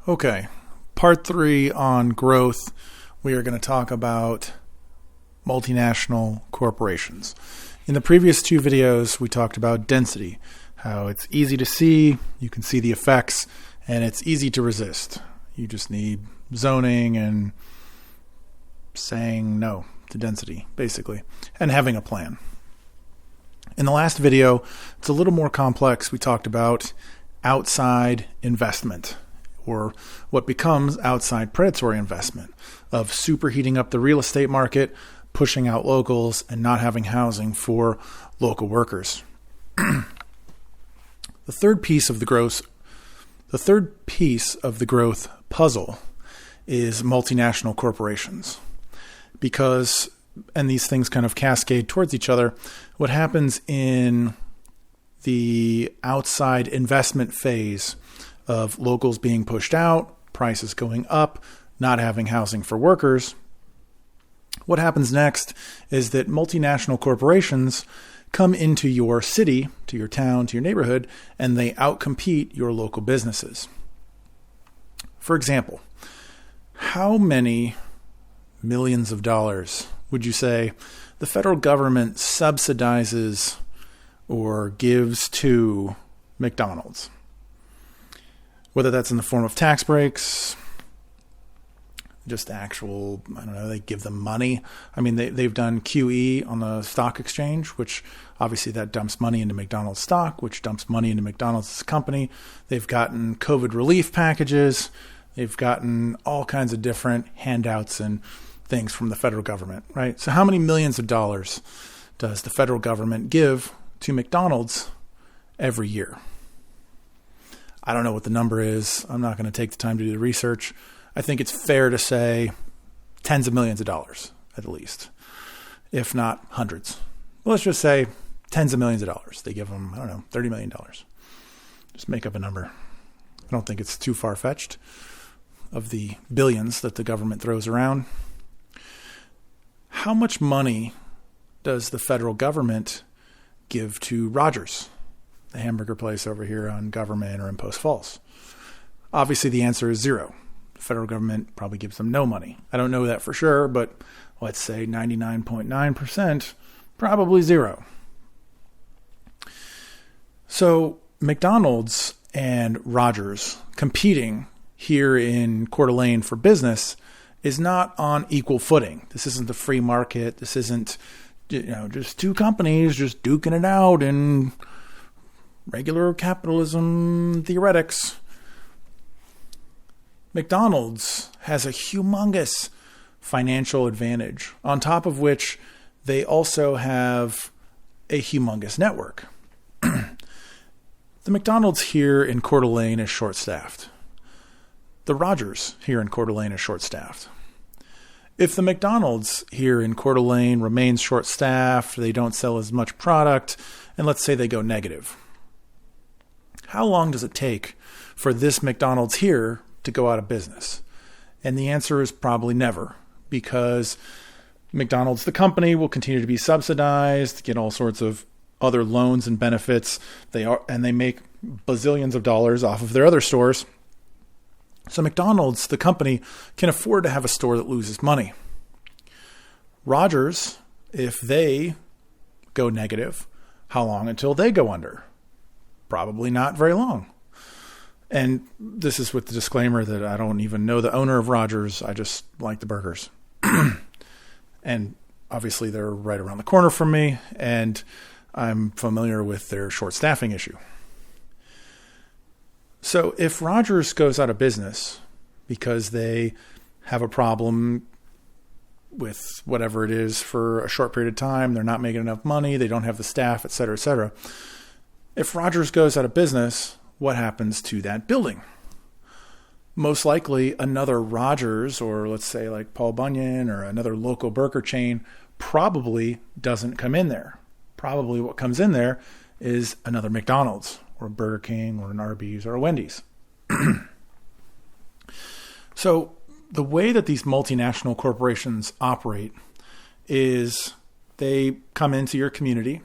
Okay, part 3 on growth. We are going to talk about multinational corporations. In the previous 2 videos, we talked about density, how it's easy to see, you can see the effects, and it's easy to resist. You just need zoning and saying no to density, basically, and having a plan. In the last video, it's a little more complex. We talked about outside investment, or what becomes outside predatory investment, of superheating up the real estate market, pushing out locals, and not having housing for local workers. The third piece of the growth puzzle is multinational corporations. Because, and these things kind of cascade towards each other, what happens in the outside investment phase of locals being pushed out, prices going up, not having housing for workers, what happens next is that multinational corporations come into your city, to your town, to your neighborhood, and they outcompete your local businesses. For example, how many millions of dollars would you say the federal government subsidizes or gives to McDonald's? Whether that's in the form of tax breaks, just actual, they give them money. I mean, they've done QE on the stock exchange, which obviously that dumps money into McDonald's stock, which dumps money into McDonald's as a company. They've gotten COVID relief packages. They've gotten all kinds of different handouts and things from the federal government, right? So how many millions of dollars does the federal government give to McDonald's every year? I don't know what the number is. I'm not going to take the time to do the research. I think it's fair to say tens of millions of dollars, at least, if not hundreds. Well, let's just say tens of millions of dollars. They give them, $30 million. Just make up a number. I don't think it's too far-fetched of the billions that the government throws around. How much money does the federal government give to Rogers, the hamburger place over here on Government or in Post Falls? Obviously, the answer is zero. The federal government probably gives them no money. I don't know that for sure, but let's say 99.9%, probably zero. So McDonald's and Rogers competing here in Coeur d'Alene for business is not on equal footing. This isn't the free market. This isn't, just 2 companies just duking it out in regular capitalism theoretics. McDonald's has a humongous financial advantage, on top of which they also have a humongous network. The McDonald's here in Coeur d'Alene is short-staffed. The Rogers here in Coeur d'Alene is short-staffed. If the McDonald's here in Coeur d'Alene remains short-staffed, they don't sell as much product, and let's say they go negative, how long does it take for this McDonald's here to go out of business? And the answer is probably never, because McDonald's, the company, will continue to be subsidized, get all sorts of other loans and benefits. They make bazillions of dollars off of their other stores. So McDonald's, the company, can afford to have a store that loses money. Rogers, if they go negative, how long until they go under? Probably not very long. And this is with the disclaimer that I don't even know the owner of Rogers. I just like the burgers. And obviously they're right around the corner from me, and I'm familiar with their short staffing issue. So if Rogers goes out of business because they have a problem with whatever it is for a short period of time, they're not making enough money, they don't have the staff, et cetera, et cetera. If Rogers goes out of business, what happens to that building? Most likely another Rogers, or let's say like Paul Bunyan or another local burger chain, probably doesn't come in there. Probably what comes in there is another McDonald's or a Burger King or an Arby's or a Wendy's. So the way that these multinational corporations operate is they come into your community,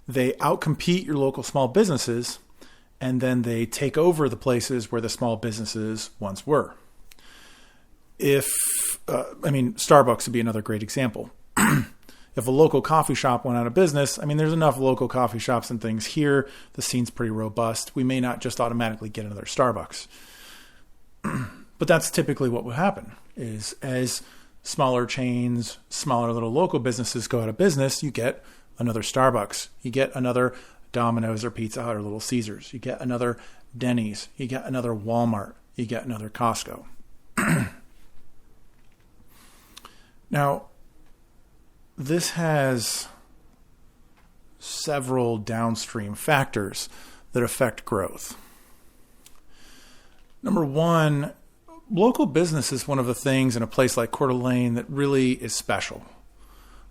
they outcompete your local small businesses, and then they take over the places where the small businesses once were. Starbucks would be another great example. If a local coffee shop went out of business, there's enough local coffee shops and things here. The scene's pretty robust. We may not just automatically get another Starbucks. But that's typically what would happen, is as smaller chains, smaller little local businesses go out of business, you get another Starbucks. You get another Domino's or Pizza Hut or Little Caesars. You get another Denny's. You get another Walmart. You get another Costco. Now, this has several downstream factors that affect growth. Number one, local business is one of the things in a place like Coeur d'Alene that really is special.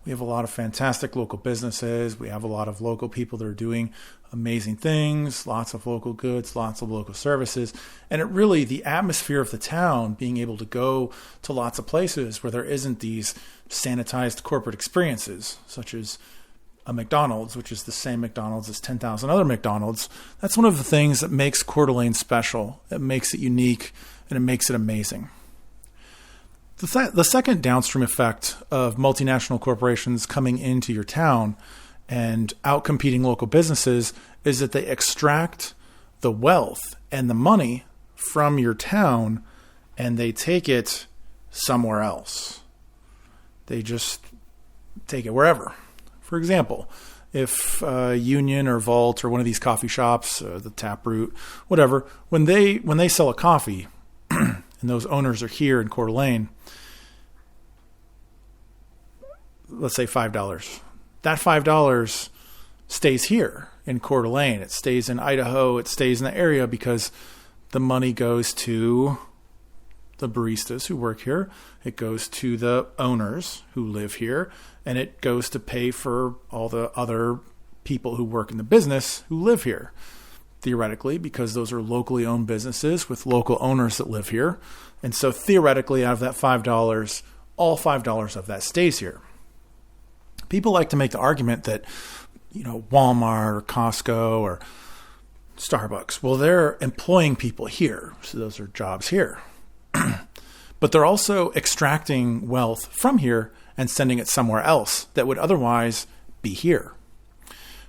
We have a lot of fantastic local businesses. We have a lot of local people that are doing amazing things, lots of local goods, lots of local services. And it really, the atmosphere of the town, being able to go to lots of places where there isn't these sanitized corporate experiences, such as a McDonald's, which is the same McDonald's as 10,000 other McDonald's. That's one of the things that makes Coeur d'Alene special. It makes it unique, and it makes it amazing. The second downstream effect of multinational corporations coming into your town and outcompeting local businesses is that they extract the wealth and the money from your town and they take it somewhere else. They just take it wherever. For example, if Union or Vault or one of these coffee shops, the Taproot, whatever, when they sell a coffee and those owners are here in Coeur d'Alene, let's say $5. That $5 stays here in Coeur d'Alene. It stays in Idaho. It stays in the area because the money goes to the baristas who work here. It goes to the owners who live here. And it goes to pay for all the other people who work in the business who live here. Theoretically, because those are locally owned businesses with local owners that live here. And so theoretically, out of that $5, all $5 of that stays here. People like to make the argument that, Walmart or Costco or Starbucks, well, they're employing people here. So those are jobs here. But they're also extracting wealth from here and sending it somewhere else that would otherwise be here.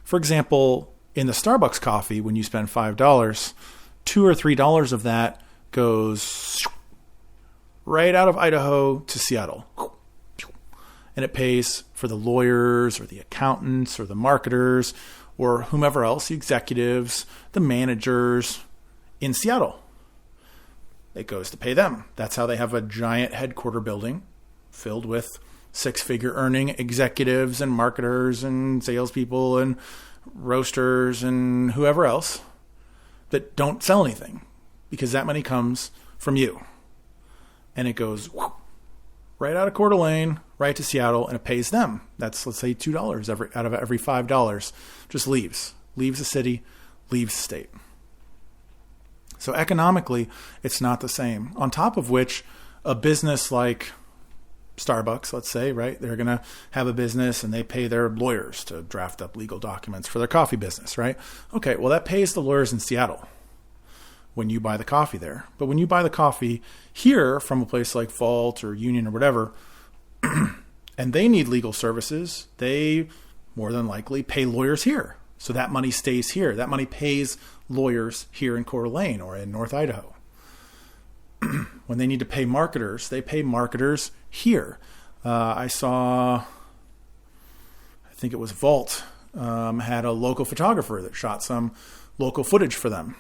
For example, in the Starbucks coffee, when you spend $5, $2 or $3 of that goes right out of Idaho to Seattle. And it pays for the lawyers or the accountants or the marketers or whomever else, the executives, the managers in Seattle. It goes to pay them. That's how they have a giant headquarter building filled with six-figure earning executives and marketers and salespeople and roasters and whoever else that don't sell anything because that money comes from you. And it goes right out of Coeur d'Alene, right to Seattle, and it pays them. That's, let's say, $2 out of every $5 just leaves the city, leaves the state. So economically, it's not the same. On top of which, a business like Starbucks, let's say, right? They're going to have a business and they pay their lawyers to draft up legal documents for their coffee business, right? Okay, well, that pays the lawyers in Seattle when you buy the coffee there. But when you buy the coffee here from a place like Vault or Union or whatever, and they need legal services, they more than likely pay lawyers here. So that money stays here. That money pays lawyers here in Coeur d'Alene or in North Idaho. When they need to pay marketers, they pay marketers here. I think it was Vault, had a local photographer that shot some local footage for them.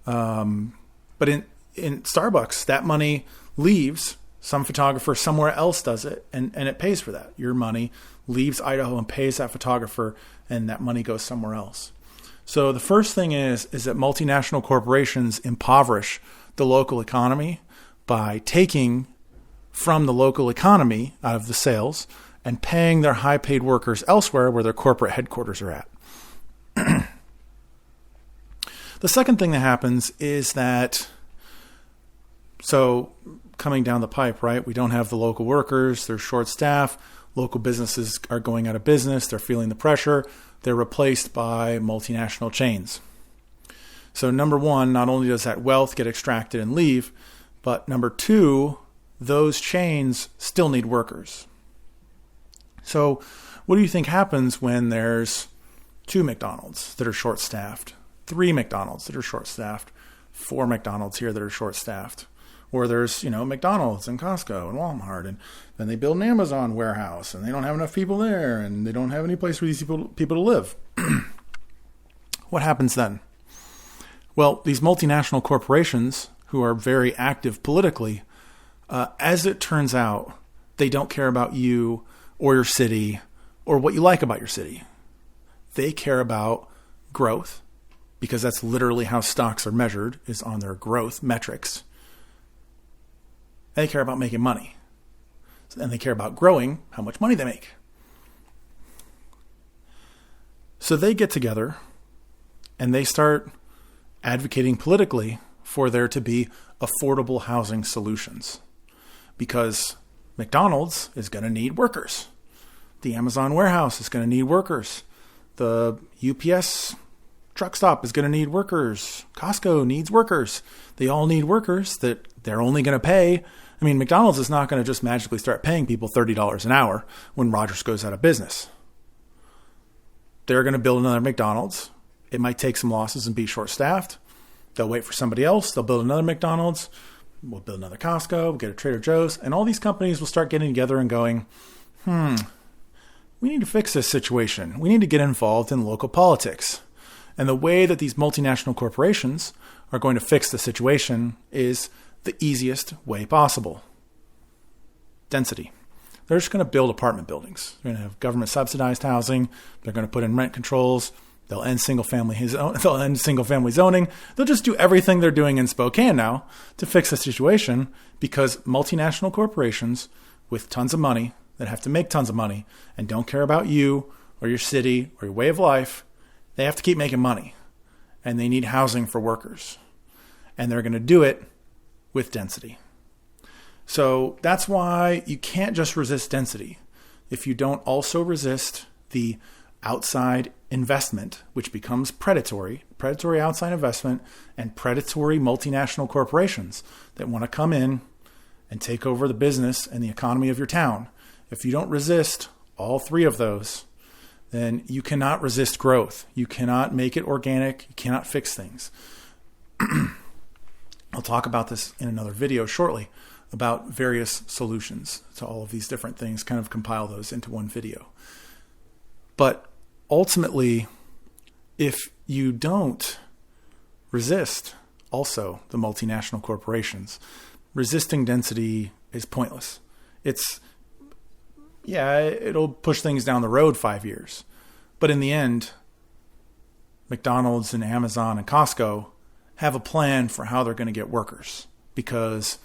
But in Starbucks, that money leaves. Some photographer somewhere else does it, and it pays for that. Your money leaves Idaho and pays that photographer, and that money goes somewhere else. So the first thing is that multinational corporations impoverish the local economy by taking from the local economy out of the sales and paying their high-paid workers elsewhere where their corporate headquarters are at. The second thing that happens is that, so coming down the pipe, right, we don't have the local workers, they're short staff, local businesses are going out of business, they're feeling the pressure, they're replaced by multinational chains. So number one, not only does that wealth get extracted and leave, but number two, those chains still need workers. So what do you think happens when there's 2 McDonald's that are short-staffed, 3 McDonald's that are short-staffed, 4 McDonald's here that are short-staffed? Or there's, McDonald's and Costco and Walmart, and then they build an Amazon warehouse and they don't have enough people there and they don't have any place for these people to live. What happens then? Well, these multinational corporations who are very active politically, as it turns out, they don't care about you or your city or what you like about your city. They care about growth, because that's literally how stocks are measured, is on their growth metrics. They care about making money. And they care about growing how much money they make. So they get together and they start advocating politically for there to be affordable housing solutions, because McDonald's is going to need workers. The Amazon warehouse is going to need workers. The UPS truck stop is going to need workers. Costco needs workers. They all need workers that they're only going to pay. I mean, McDonald's is not going to just magically start paying people $30 an hour when Rogers goes out of business. They're going to build another McDonald's. It might take some losses and be short-staffed. They'll wait for somebody else. They'll build another McDonald's. We'll build another Costco. We'll get a Trader Joe's. And all these companies will start getting together and going, we need to fix this situation. We need to get involved in local politics. And the way that these multinational corporations are going to fix the situation is the easiest way possible. Density. They're just going to build apartment buildings. They're going to have government subsidized housing. They're going to put in rent controls. They'll end single family zoning. They'll just do everything they're doing in Spokane now to fix the situation, because multinational corporations with tons of money that have to make tons of money and don't care about you or your city or your way of life, they have to keep making money, and they need housing for workers. And they're going to do it with density. So that's why you can't just resist density if you don't also resist the outside investment, which becomes predatory outside investment, and predatory multinational corporations that want to come in and take over the business and the economy of your town. If you don't resist all three of those, then you cannot resist growth. You cannot make it organic. You cannot fix things. I'll talk about this in another video shortly, about various solutions to all of these different things, kind of compile those into one video. But ultimately, if you don't resist also the multinational corporations, resisting density is pointless. It'll push things down the road 5 years. But in the end, McDonald's and Amazon and Costco have a plan for how they're going to get workers, because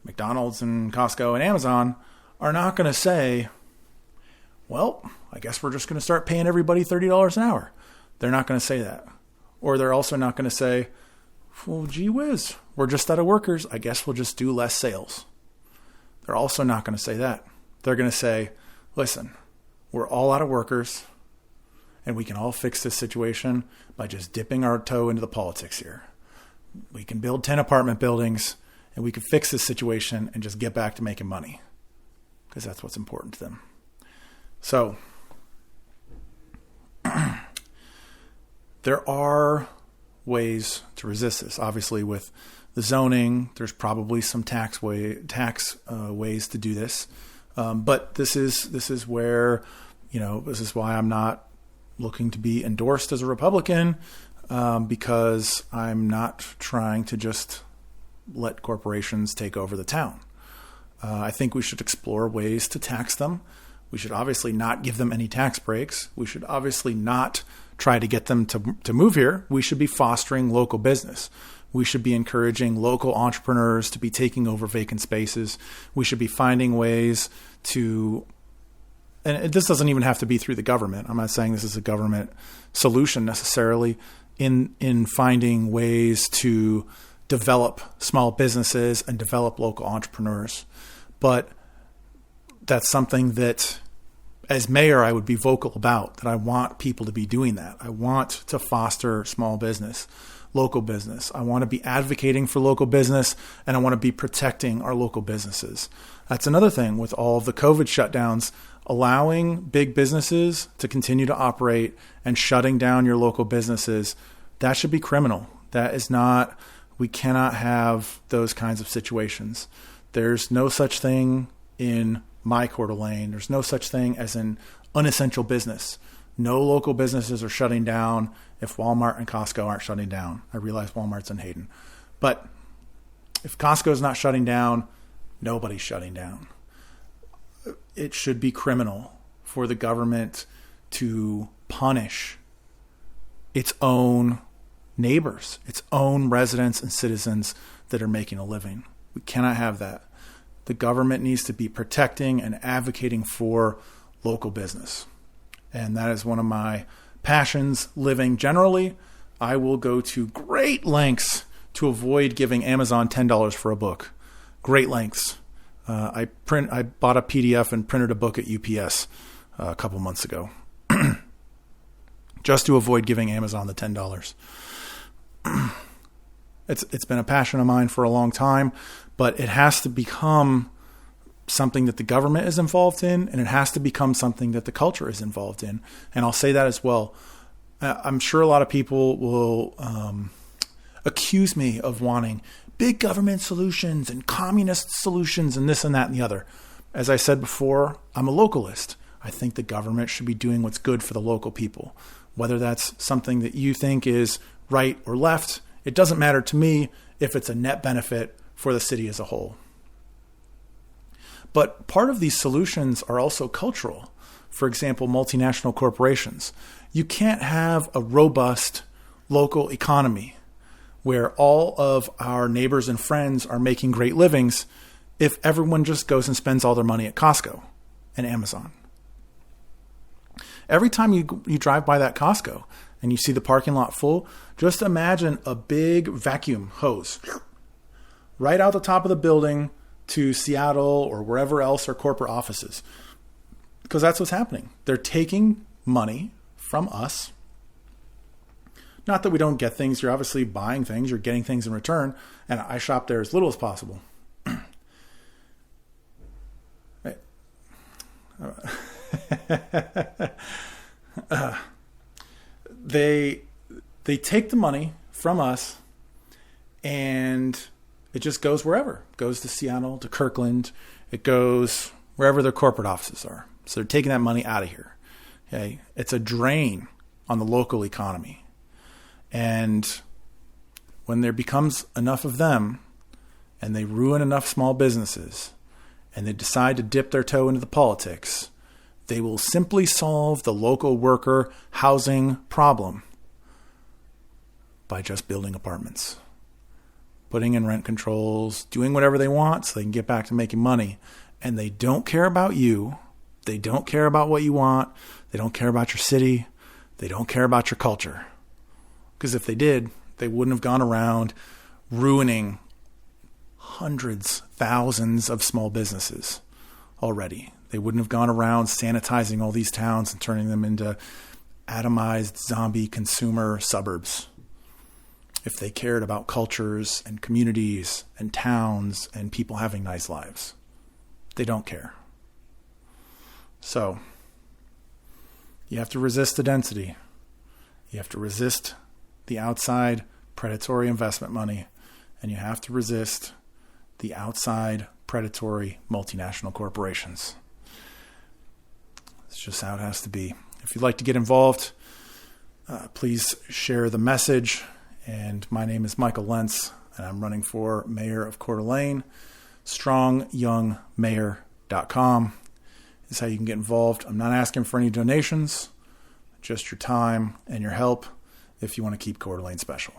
McDonald's and Costco and Amazon are not going to say, well, I guess we're just going to start paying everybody $30 an hour. They're not going to say that. Or they're also not going to say, well, gee whiz, we're just out of workers. I guess we'll just do less sales. They're also not going to say that. They're going to say, listen, we're all out of workers, and we can all fix this situation by just dipping our toe into the politics here. We can build 10 apartment buildings, and we can fix this situation and just get back to making money, because that's what's important to them. So there are ways to resist this. Obviously, with the zoning, there's probably some tax ways to do this. But this is where, this is why I'm not looking to be endorsed as a Republican, because I'm not trying to just let corporations take over the town. I think we should explore ways to tax them. We should obviously not give them any tax breaks. We should obviously not try to get them to move here. We should be fostering local business. We should be encouraging local entrepreneurs to be taking over vacant spaces. We should be finding ways to, and this doesn't even have to be through the government. I'm not saying this is a government solution necessarily, in finding ways to develop small businesses and develop local entrepreneurs. But that's something that, as mayor, I would be vocal about, that I want people to be doing that. I want to foster small business. local business. I want to be advocating for local business, and I want to be protecting our local businesses. That's another thing with all of the COVID shutdowns, allowing big businesses to continue to operate and shutting down your local businesses. That should be criminal. That is not, we cannot have those kinds of situations. There's no such thing in my Coeur d'Alene. There's no such thing as an unessential business. No local businesses are shutting down if Walmart and Costco aren't shutting down. I realize Walmart's in Hayden. But if Costco's not shutting down, nobody's shutting down. It should be criminal for the government to punish its own neighbors, its own residents and citizens that are making a living. We cannot have that. The government needs to be protecting and advocating for local business. And that is one of my passions living generally. I will go to great lengths to avoid giving Amazon $10 for a book. Great lengths. I bought a PDF and printed a book at UPS a couple months ago just to avoid giving Amazon the $10. It's been a passion of mine for a long time, but it has to become something that the government is involved in, and it has to become something that the culture is involved in. And I'll say that as well. I'm sure a lot of people will accuse me of wanting big government solutions and communist solutions and this and that and the other. As I said before, I'm a localist. I think the government should be doing what's good for the local people. Whether that's something that you think is right or left, it doesn't matter to me if it's a net benefit for the city as a whole. But part of these solutions are also cultural. For example, multinational corporations. You can't have a robust local economy where all of our neighbors and friends are making great livings if everyone just goes and spends all their money at Costco and Amazon. Every time you drive by that Costco and you see the parking lot full, just imagine a big vacuum hose right out the top of the building to Seattle or wherever else are corporate offices. Because that's what's happening. They're taking money from us. Not that we don't get things. You're obviously buying things. You're getting things in return. And I shop there as little as possible. They take the money from us, and it just goes wherever. It goes to Seattle, to Kirkland. It goes wherever their corporate offices are. So they're taking that money out of here. Okay, it's a drain on the local economy. And when there becomes enough of them, and they ruin enough small businesses, and they decide to dip their toe into the politics, they will simply solve the local worker housing problem by just building apartments, putting in rent controls, doing whatever they want so they can get back to making money. And they don't care about you. They don't care about what you want. They don't care about your city. They don't care about your culture. Because if they did, they wouldn't have gone around ruining hundreds, thousands of small businesses already. They wouldn't have gone around sanitizing all these towns and turning them into atomized zombie consumer suburbs. If they cared about cultures and communities and towns and people having nice lives. They don't care. So, you have to resist the density. You have to resist the outside predatory investment money, and you have to resist the outside predatory multinational corporations. It's just how it has to be. If you'd like to get involved, please share the message. And my name is Michael Lentz, and I'm running for mayor of Coeur d'Alene. StrongYoungMayor.com is how you can get involved. I'm not asking for any donations, just your time and your help if you want to keep Coeur d'Alene special.